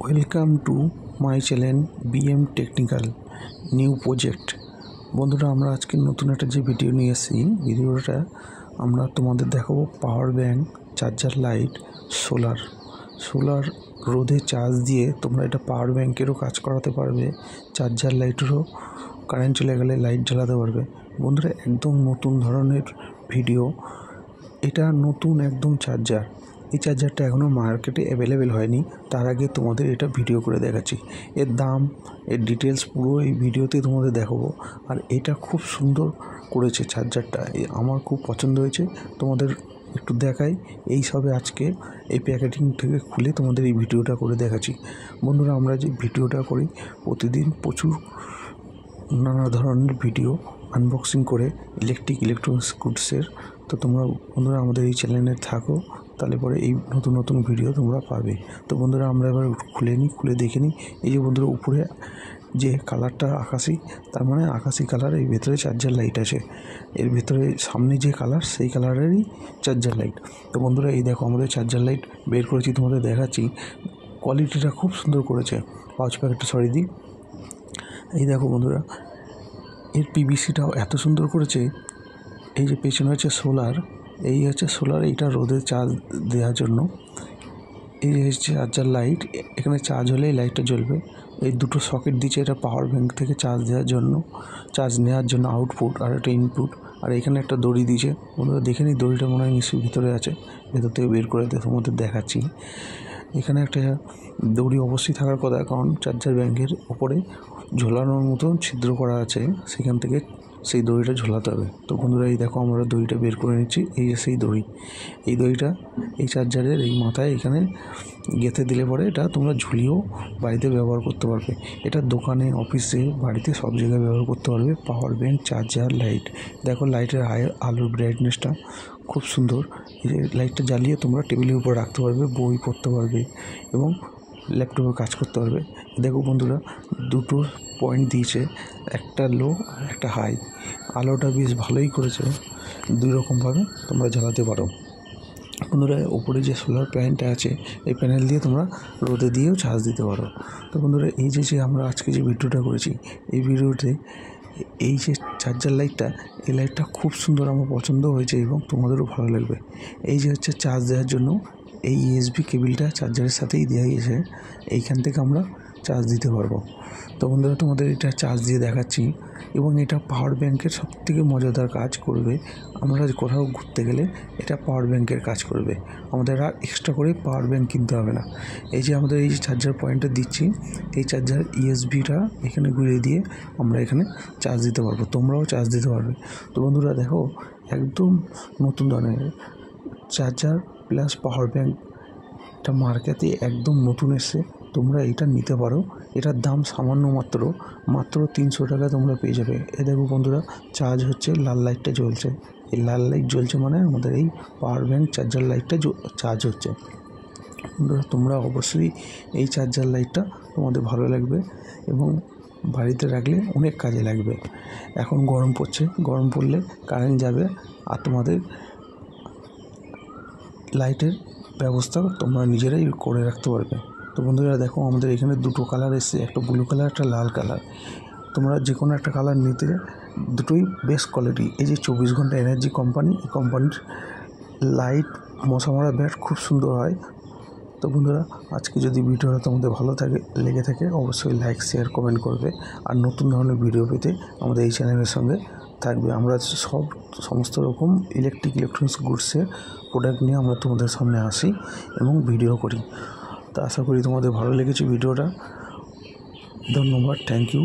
Welcome to my channel BM technical new project. বন্ধুরা, আমরা আজকে নতুন একটা যে ভিডিও নিয়ে এসেছি, ভিডিওটা আমরা তোমাদের দেখাবো power bank, charger light, solar রোদে চার্জ দিয়ে তোমরা এটা পাওয়ার ব্যাংকেরও কাজ করাতে পারবে, চার্জার লাইটেরও কারেন্ট চলে গেলে লাইট জ্বালাতে পারবে। বন্ধুরা, একদম নতুন ধরনের ভিডিও, এটা নতুন একদম চার্জার। এই চার্জারটা এখনও মার্কেটে অ্যাভেলেবেল হয়নি, তার আগে তোমাদের এটা ভিডিও করে দেখাচ্ছি। এর দাম, এর ডিটেলস পুরো এই ভিডিওতে তোমাদের দেখাবো। আর এটা খুব সুন্দর করেছে চার্জারটা, আমার খুব পছন্দ হয়েছে। তোমাদের একটু দেখাই, এই সবে আজকে এই প্যাকেটিং থেকে খুলে তোমাদের এই ভিডিওটা করে দেখাচ্ছি। বন্ধুরা, আমরা যে ভিডিওটা করি প্রতিদিন প্রচুর নানা ধরনের ভিডিও আনবক্সিং করে ইলেকট্রনিক্স গুডসের, তো তোমরা বন্ধুরা আমাদের এই চ্যানেলে থাকো, তাহলে পরে এই নতুন নতুন ভিডিও তোমরা পাবে। তো বন্ধুরা, আমরা এবার খুলে দেখে নিই। এই যে বন্ধুরা, উপরে যে কালারটা আকাশি, তার মানে আকাশি কালার, এই ভেতরে চার্জার লাইট আছে। এর ভেতরে সামনে যে কালার, সেই কালারেরই চার্জার লাইট। তো বন্ধুরা, এই দেখো আমাদের চার্জার লাইট বের করেছি, তোমাদের দেখাচ্ছি। কোয়ালিটিটা খুব সুন্দর করেছে। পাউচ প্যাকেটটা সরিয়ে দিই। এই দেখো বন্ধুরা, এর পিভিসিটাও এত সুন্দর করেছে। এই যে পেছনে হচ্ছে সোলার, এই হচ্ছে সোলার, এইটা রোদে চার্জ দেওয়ার জন্য। এই যে চার্জার লাইট, এখানে চার্জ হলেই লাইটটা জ্বলবে। এই দুটো সকেট দিচ্ছে, এটা পাওয়ার ব্যাংক থেকে চার্জ দেওয়ার জন্য, চার্জ নেওয়ার জন্য আউটপুট, আর একটা ইনপুট। আর এখানে একটা দড়ি দিয়েছে। বন্ধুরা দেখে নিই, দড়িটা মনে হয় নিশ্চয়ই ভিতরে আছে, ভেতর থেকে বের করে তোমাদের দেখাচ্ছি। এখানে একটা দড়ি অবশ্যই থাকার কথা, কারণ চার্জার ব্যাংকের ওপরে ঝোলানোর মতন ছিদ্র করা আছে, সেখান থেকে সেই দড়িটা ঝোলাতে হবে। তো বন্ধুরা, এই দেখো আমরা দড়িটা বের করে নিচ্ছি। এই যে সেই দড়ি, এই দড়িটা এই চার্জারের এই মাথায় এখানে গেঁথে দিলে পরে এটা তোমরা ঝুলিয়েও বাড়িতে ব্যবহার করতে পারবে। এটা দোকানে, অফিসে, বাড়িতে সব জায়গায় ব্যবহার করতে পারবে। Power bank, charger, light. দেখো লাইটের আলোর ব্রাইটনেসটা খুব সুন্দর। এই যে লাইটটা জ্বালিয়ে তোমরা টেবিলের উপর রাখতে পারবে, বই পড়তে পারবে এবং ল্যাপটপে কাজ করতে পারবে। দেখো বন্ধুরা, দুটো পয়েন্ট দিয়েছে, একটা লো আর একটা হাই। আলোটা বেশ ভালোই করেছে, দুই রকমভাবে তোমরা জ্বালাতে পারো। বন্ধুরা, ওপরে যে সোলার প্যানেলটা আছে, এই প্যানেল দিয়ে তোমরা রোদে দিয়েও চার্জ দিতে পারো। তো বন্ধুরা, এই যে আমরা আজকে যে ভিডিওটা করেছি, এই ভিডিওতে এই যে চার্জার লাইটটা, এই লাইটটা খুব সুন্দর, আমার পছন্দ হয়েছে এবং তোমাদেরও ভালো লাগবে। এই যে হচ্ছে চার্জ দেওয়ার জন্য এই ইউএসবি কেবিলটা চার্জারের সাথেই দেওয়া গেছে, এইখান থেকে আমরা চার্জ দিতে পারবো। তো বন্ধুরা, তোমাদের এটা চার্জ দিয়ে দেখাচ্ছি। এবং এটা পাওয়ার ব্যাংকের সবথেকে মজাদার কাজ করবে। আমরা কোথাও ঘুরতে গেলে এটা পাওয়ার ব্যাংকের কাজ করবে, আমাদের আর এক্সট্রা করে পাওয়ার ব্যাংক কিনতে হবে না। এই যে আমাদের এই যে চার্জার পয়েন্টটা দিচ্ছি, এই চার্জার ইউএসবিটা এখানে ঘুরিয়ে দিয়ে আমরা এখানে চার্জ দিতে পারবো, তোমরাও চার্জ দিতে পারবে। তো বন্ধুরা দেখো, একদম নতুন ধরনের চার্জার প্লাস পাওয়ার ব্যাংক, এটা মার্কেটে একদম নতুন এসছে, তোমরা এটা নিতে পারো। এটার দাম সামান্য মাত্র 300 টাকা তোমরা পেয়ে যাবে। এ দেখো বন্ধুরা, চার্জ হচ্ছে, লাল লাইটটা জ্বলছে। এই লাল লাইট জ্বলছে মানে আমাদের এই পাওয়ার ব্যাংক চার্জার লাইটটা চার্জ হচ্ছে। বন্ধুরা, তোমরা অবশ্যই এই চার্জার লাইটটা তোমাদের ভালো লাগবে এবং বাড়িতে রাখলে অনেক কাজে লাগবে। এখন গরম পড়ছে, গরম পড়লে কারেন্ট যাবে, আর তোমাদের লাইটের ব্যবস্থা তোমরা নিজেরাই করে রাখতে পারবে। তো বন্ধুরা দেখো, আমাদের এখানে দুটো কালার এসছে, একটা ব্লু কালার, একটা লাল কালার। তোমরা যে কোনো একটা কালার নিতে, দুটোই বেস্ট কোয়ালিটি। এই যে 24 ঘন্টা এনার্জি কোম্পানি, এই কোম্পানির লাইট, মশা মারা ব্যাট খুব সুন্দর হয়। তো বন্ধুরা, আজকে যদি ভিডিওটা তোমাদের ভালো লেগে থাকে, অবশ্যই লাইক, শেয়ার, কমেন্ট করবে। আর নতুন ধরনের ভিডিও পেতে আমাদের এই চ্যানেলের সঙ্গে থাকবে। আমরা সমস্ত রকম ইলেকট্রনিক্স গুডসের প্রোডাক্ট নিয়ে আমরা তোমাদের সামনে আসি এবং ভিডিও করি। তো আশা করি তোমাদের ভালো লেগেছে ভিডিওটা। ধন্যবাদ, থ্যাংক ইউ।